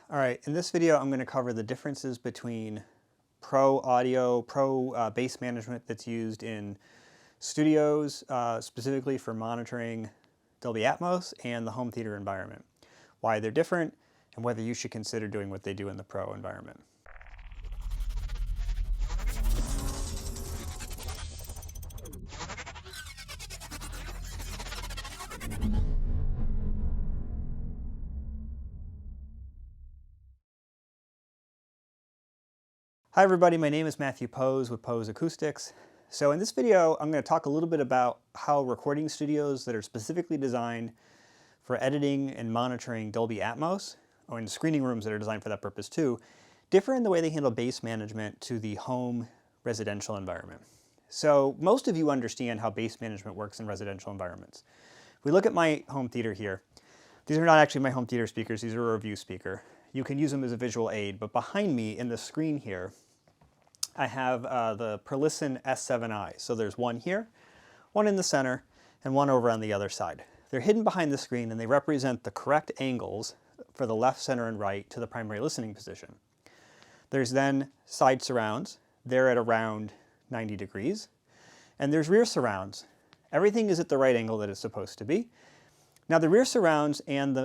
All right, in this video I'm going to cover the differences between pro bass management that's used in studios, specifically for monitoring Dolby Atmos, and the home theater environment. Why they're different, and whether you should consider doing what they do in the pro environment. Hi everybody, my name is Matthew Poes with Poes Acoustics. So in this video, I'm going to talk a little bit about how recording studios that are specifically designed for editing and monitoring Dolby Atmos, or in screening rooms that are designed for that purpose too, differ in the way they handle bass management to the home residential environment. So most of you understand how bass management works in residential environments. If we look at my home theater here, these are not actually my home theater speakers, these are a review speaker. You can use them as a visual aid, but behind me in the screen here, I have the Perlisten S7i. So there's one here, one in the center, and one over on the other side. They're hidden behind the screen and they represent the correct angles for the left, center, and right to the primary listening position. There's then side surrounds. They're at around 90 degrees. And there's rear surrounds. Everything is at the right angle that it's supposed to be. Now the rear surrounds and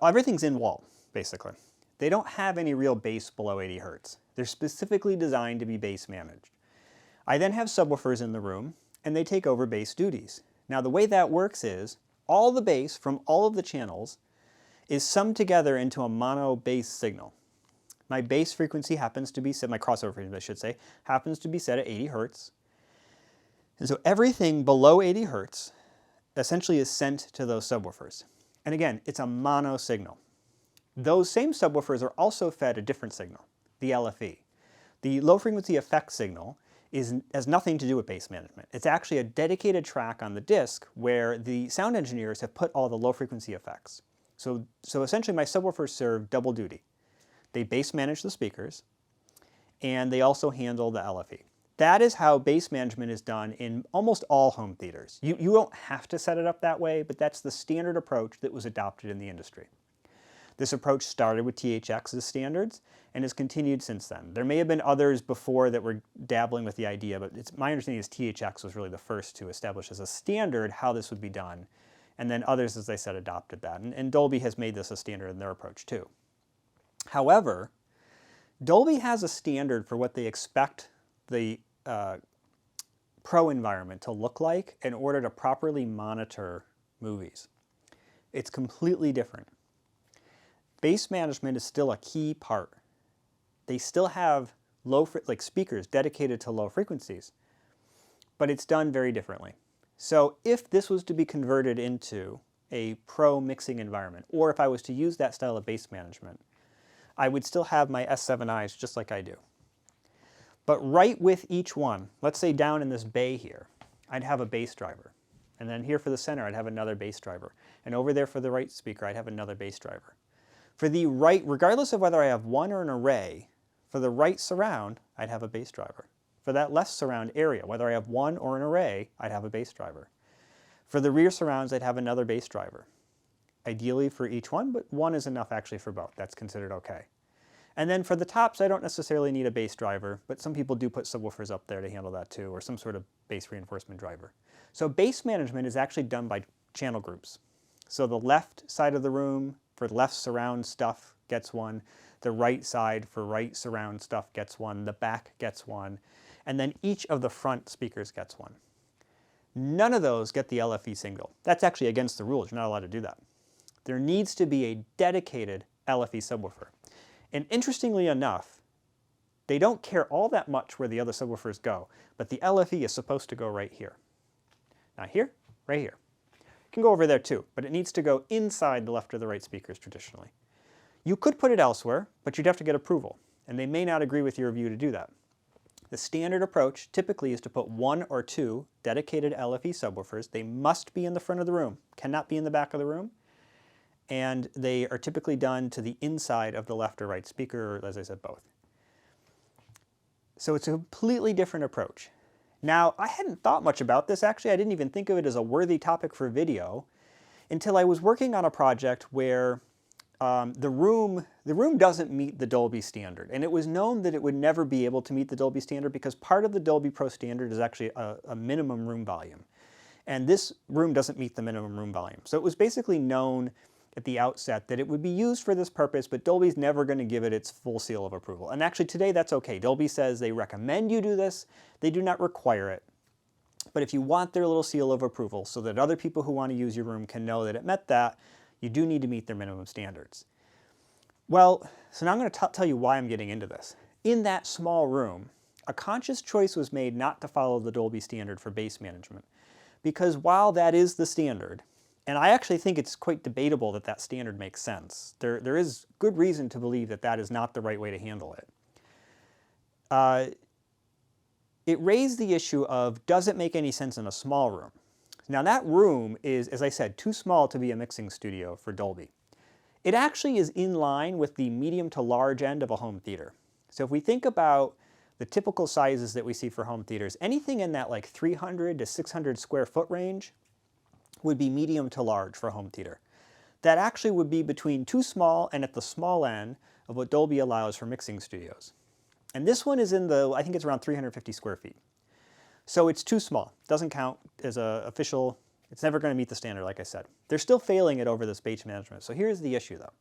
everything's in wall, basically. They don't have any real bass below 80 Hertz. They're specifically designed to be bass managed. I then have subwoofers in the room, and they take over bass duties. Now the way that works is, all the bass from all of the channels is summed together into a mono bass signal. My bass frequency happens to be set, my crossover frequency I should say, happens to be set at 80 Hertz. And so everything below 80 Hertz essentially is sent to those subwoofers. And again, it's a mono signal. Those same subwoofers are also fed a different signal, the LFE. The low frequency effect signal has nothing to do with bass management. It's actually a dedicated track on the disc where the sound engineers have put all the low frequency effects. So essentially my subwoofers serve double duty. They bass manage the speakers and they also handle the LFE. That is how bass management is done in almost all home theaters. You don't have to set it up that way, but that's the standard approach that was adopted in the industry. This approach started with THX's standards and has continued since then. There may have been others before that were dabbling with the idea, but my understanding is THX was really the first to establish as a standard how this would be done. And then others, as I said, adopted that. And Dolby has made this a standard in their approach too. However, Dolby has a standard for what they expect the pro environment to look like in order to properly monitor movies. It's completely different. Bass management is still a key part. They still have speakers dedicated to low frequencies, but it's done very differently. So if this was to be converted into a pro mixing environment, or if I was to use that style of bass management, I would still have my S7Is just like I do. But right with each one, let's say down in this bay here, I'd have a bass driver. And then here for the center, I'd have another bass driver. And over there for the right speaker, I'd have another bass driver. For the right, regardless of whether I have one or an array, for the right surround, I'd have a bass driver. For that left surround area, whether I have one or an array, I'd have a bass driver. For the rear surrounds, I'd have another bass driver. Ideally for each one, but one is enough actually for both. That's considered okay. And then for the tops, I don't necessarily need a bass driver, but some people do put subwoofers up there to handle that too, or some sort of bass reinforcement driver. So bass management is actually done by channel groups. So the left side of the room for left surround stuff gets one, the right side for right surround stuff gets one, the back gets one, and then each of the front speakers gets one. None of those get the LFE signal. That's actually against the rules. You're not allowed to do that. There needs to be a dedicated LFE subwoofer. And interestingly enough, they don't care all that much where the other subwoofers go, but the LFE is supposed to go right here. Not here, right here. It can go over there too, but it needs to go inside the left or the right speakers traditionally. You could put it elsewhere, but you'd have to get approval, and they may not agree with your review to do that. The standard approach typically is to put one or two dedicated LFE subwoofers. They must be in the front of the room, cannot be in the back of the room, and they are typically done to the inside of the left or right speaker, or as I said, both. So it's a completely different approach. Now, I hadn't thought much about this actually. I didn't even think of it as a worthy topic for video until I was working on a project where the room doesn't meet the Dolby standard. And it was known that it would never be able to meet the Dolby standard because part of the Dolby Pro standard is actually a minimum room volume. And this room doesn't meet the minimum room volume. So it was basically known at the outset that it would be used for this purpose, but Dolby's never going to give it its full seal of approval. And actually today that's okay. Dolby says they recommend you do this. They do not require it. But if you want their little seal of approval so that other people who want to use your room can know that it met that, you do need to meet their minimum standards. Well, so now I'm going to tell you why I'm getting into this. In that small room, a conscious choice was made not to follow the Dolby standard for bass management. Because while that is the standard, and I actually think it's quite debatable that that standard makes sense, there is good reason to believe that that is not the right way to handle it. It raised the issue of, does it make any sense in a small room? Now that room is, as I said, too small to be a mixing studio for Dolby. It actually is in line with the medium to large end of a home theater. So if we think about the typical sizes that we see for home theaters, anything in that like 300 to 600 square foot range would be medium to large for a home theater. That actually would be between too small and at the small end of what Dolby allows for mixing studios. And this one is in the, I think it's around 350 square feet. So it's too small. Doesn't count as an official, it's never going to meet the standard, like I said. They're still failing it over this bass management. So here's the issue though.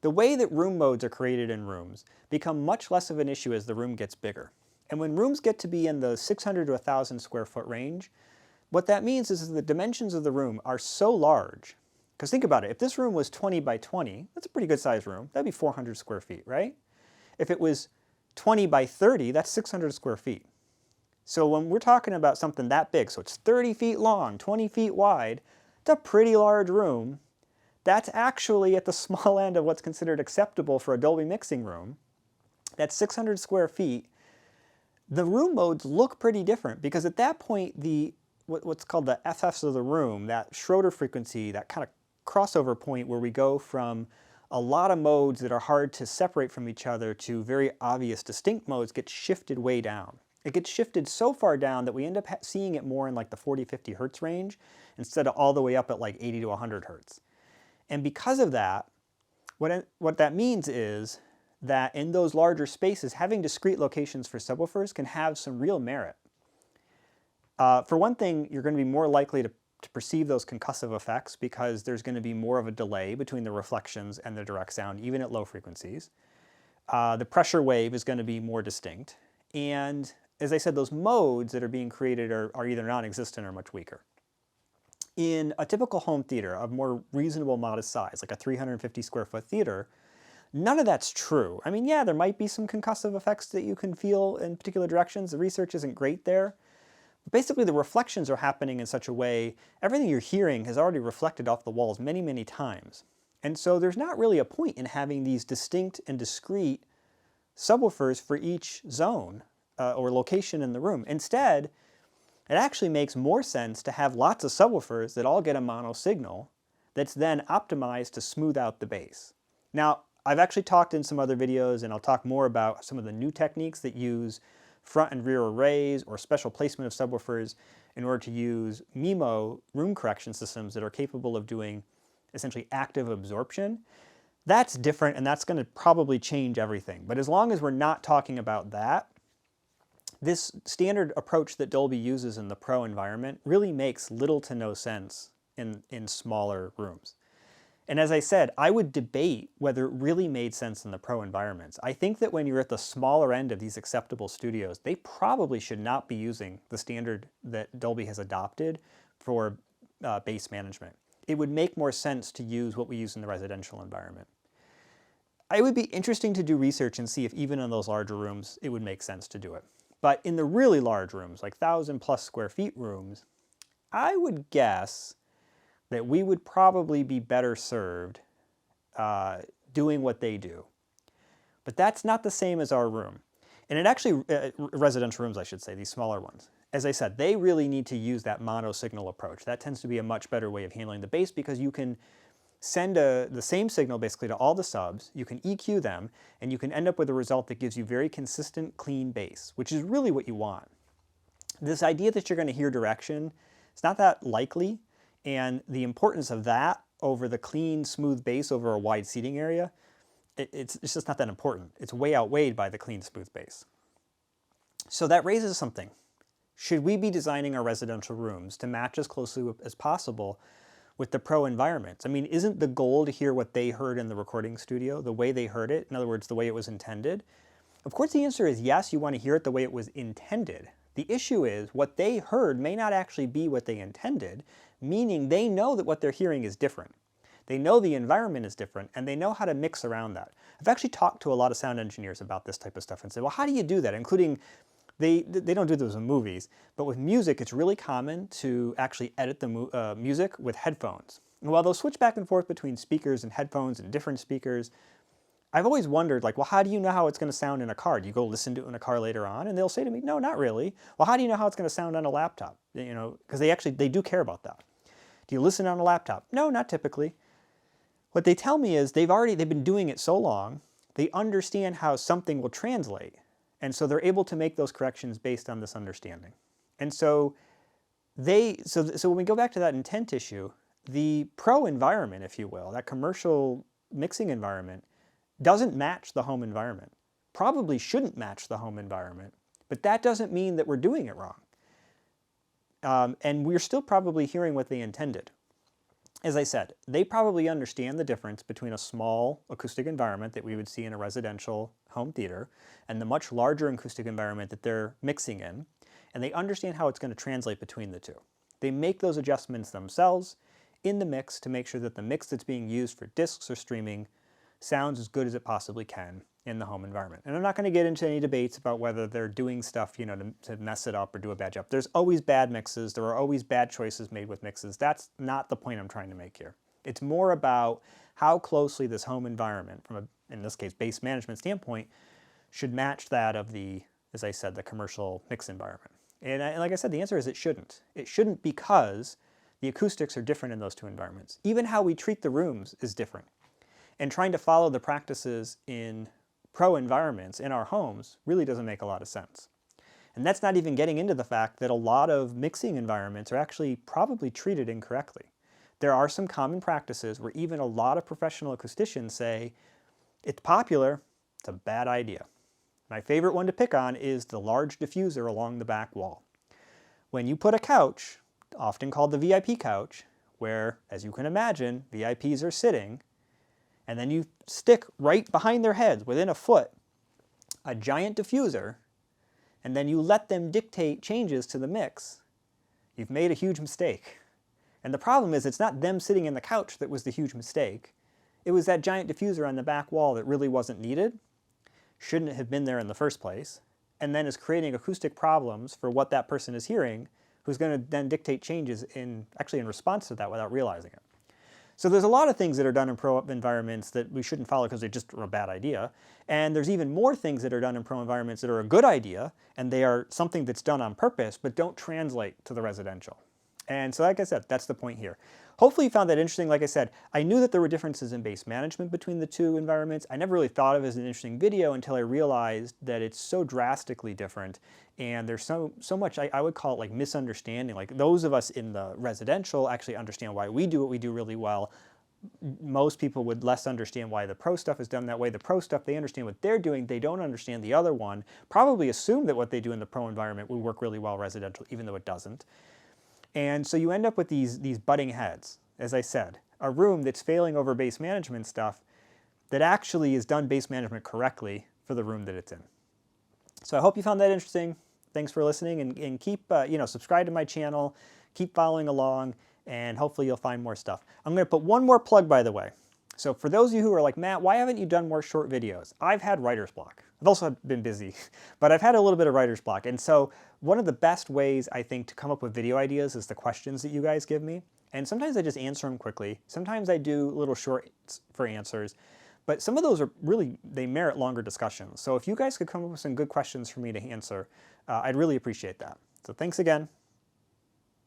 The way that room modes are created in rooms become much less of an issue as the room gets bigger. And when rooms get to be in the 600 to 1,000 square foot range, what that means is the dimensions of the room are so large. Because think about it, if this room was 20 by 20, that's a pretty good sized room. That'd be 400 square feet, right? If it was 20 by 30, that's 600 square feet. So when we're talking about something that big, so it's 30 feet long, 20 feet wide, it's a pretty large room. That's actually at the small end of what's considered acceptable for a Dolby mixing room. That's 600 square feet. The room modes look pretty different because at that point, what's called the FFs of the room, that Schroeder frequency, that kind of crossover point where we go from a lot of modes that are hard to separate from each other to very obvious distinct modes, gets shifted way down. It gets shifted so far down that we end up seeing it more in like the 40-50 hertz range instead of all the way up at like 80 to 100 hertz. And because of that, what that means is that in those larger spaces, having discrete locations for subwoofers can have some real merit. For one thing, you're going to be more likely to perceive those concussive effects because there's going to be more of a delay between the reflections and the direct sound, even at low frequencies. The pressure wave is going to be more distinct. And as I said, those modes that are being created are either non-existent or much weaker. In a typical home theater of more reasonable modest size, like a 350 square foot theater, none of that's true. I mean, yeah, there might be some concussive effects that you can feel in particular directions. The research isn't great there. But basically, the reflections are happening in such a way, everything you're hearing has already reflected off the walls many, many times. And so there's not really a point in having these distinct and discrete subwoofers for each zone or location in the room. Instead, it actually makes more sense to have lots of subwoofers that all get a mono signal that's then optimized to smooth out the bass. Now, I've actually talked in some other videos, and I'll talk more about some of the new techniques that use front and rear arrays or special placement of subwoofers in order to use MIMO room correction systems that are capable of doing essentially active absorption. That's different, and that's going to probably change everything. But as long as we're not talking about that, this standard approach that Dolby uses in the Pro environment really makes little to no sense in smaller rooms. And as I said, I would debate whether it really made sense in the Pro environments. I think that when you're at the smaller end of these acceptable studios, they probably should not be using the standard that Dolby has adopted for bass management. It would make more sense to use what we use in the residential environment. It would be interesting to do research and see if even in those larger rooms, it would make sense to do it. But in the really large rooms, like 1,000+ square feet rooms, I would guess that we would probably be better served doing what they do. But that's not the same as our room. And it actually, residential rooms I should say, these smaller ones. As I said, they really need to use that mono signal approach. That tends to be a much better way of handling the bass because you can send the same signal basically to all the subs, you can EQ them, and you can end up with a result that gives you very consistent, clean bass, which is really what you want. This idea that you're going to hear direction, it's not that likely, and the importance of that over the clean, smooth bass over a wide seating area, it's just not that important. It's way outweighed by the clean, smooth bass. So that raises something. Should we be designing our residential rooms to match as closely as possible with the pro environments? I mean, isn't the goal to hear what they heard in the recording studio, the way they heard it, in other words, the way it was intended? Of course, the answer is yes, you want to hear it the way it was intended. The issue is what they heard may not actually be what they intended, meaning they know that what they're hearing is different. They know the environment is different, and they know how to mix around that. I've actually talked to a lot of sound engineers about this type of stuff and said, well, how do you do that? Including, they don't do those in movies, but with music, it's really common to actually edit the music with headphones. And while they'll switch back and forth between speakers and headphones and different speakers, I've always wondered, like, well, how do you know how it's going to sound in a car? Do you go listen to it in a car later on? And they'll say to me, no, not really. Well, how do you know how it's going to sound on a laptop? You know, because they do care about that. Do you listen on a laptop? No, not typically. What they tell me is they've been doing it so long, they understand how something will translate. And so they're able to make those corrections based on this understanding. And so so when we go back to that intent issue, the pro environment, if you will, that commercial mixing environment, doesn't match the home environment. Probably shouldn't match the home environment, but that doesn't mean that we're doing it wrong. And we're still probably hearing what they intended. As I said, they probably understand the difference between a small acoustic environment that we would see in a residential home theater and the much larger acoustic environment that they're mixing in, and they understand how it's going to translate between the two. They make those adjustments themselves in the mix to make sure that the mix that's being used for discs or streaming sounds as good as it possibly can in the home environment. And I'm not going to get into any debates about whether they're doing stuff, you know, to mess it up or do a bad job. There's always bad mixes. There are always bad choices made with mixes. That's not the point I'm trying to make here. It's more about how closely this home environment, from a, in this case, bass management standpoint, should match that of the, as I said, the commercial mix environment. And like I said, the answer is it shouldn't. It shouldn't because the acoustics are different in those two environments. Even how we treat the rooms is different. And trying to follow the practices in pro environments in our homes really doesn't make a lot of sense. And that's not even getting into the fact that a lot of mixing environments are actually probably treated incorrectly. There are some common practices where even a lot of professional acousticians say, it's popular, it's a bad idea. My favorite one to pick on is the large diffuser along the back wall. When you put a couch, often called the VIP couch, where, as you can imagine, VIPs are sitting, and then you stick right behind their heads, within a foot, a giant diffuser, and then you let them dictate changes to the mix, you've made a huge mistake. And the problem is it's not them sitting in the couch that was the huge mistake. It was that giant diffuser on the back wall that really wasn't needed, shouldn't have been there in the first place, and then is creating acoustic problems for what that person is hearing, who's going to then dictate changes actually in response to that without realizing it. So there's a lot of things that are done in pro environments that we shouldn't follow because they just are a bad idea. And there's even more things that are done in pro environments that are a good idea, and they are something that's done on purpose, but don't translate to the residential. And so like I said, that's the point here. Hopefully you found that interesting. Like I said, I knew that there were differences in bass management between the two environments. I never really thought of it as an interesting video until I realized that it's so drastically different. And there's so much, I would call it like misunderstanding. Like those of us in the residential actually understand why we do what we do really well. Most people would less understand why the pro stuff is done that way. The pro stuff, they understand what they're doing. They don't understand the other one. Probably assume that what they do in the pro environment would work really well residential, even though it doesn't. And so you end up with these butting heads, as I said. A room that's failing over bass management stuff that actually is done bass management correctly for the room that it's in. So I hope you found that interesting. Thanks for listening, and keep, subscribe to my channel, keep following along, and hopefully you'll find more stuff. I'm going to put one more plug, by the way. So for those of you who are like, Matt, why haven't you done more short videos? I've had writer's block. I've also been busy, but I've had a little bit of writer's block. And so one of the best ways, I think, to come up with video ideas is the questions that you guys give me. And sometimes I just answer them quickly. Sometimes I do little shorts for answers. But some of those are really, they merit longer discussions. So if you guys could come up with some good questions for me to answer, I'd really appreciate that. So thanks again.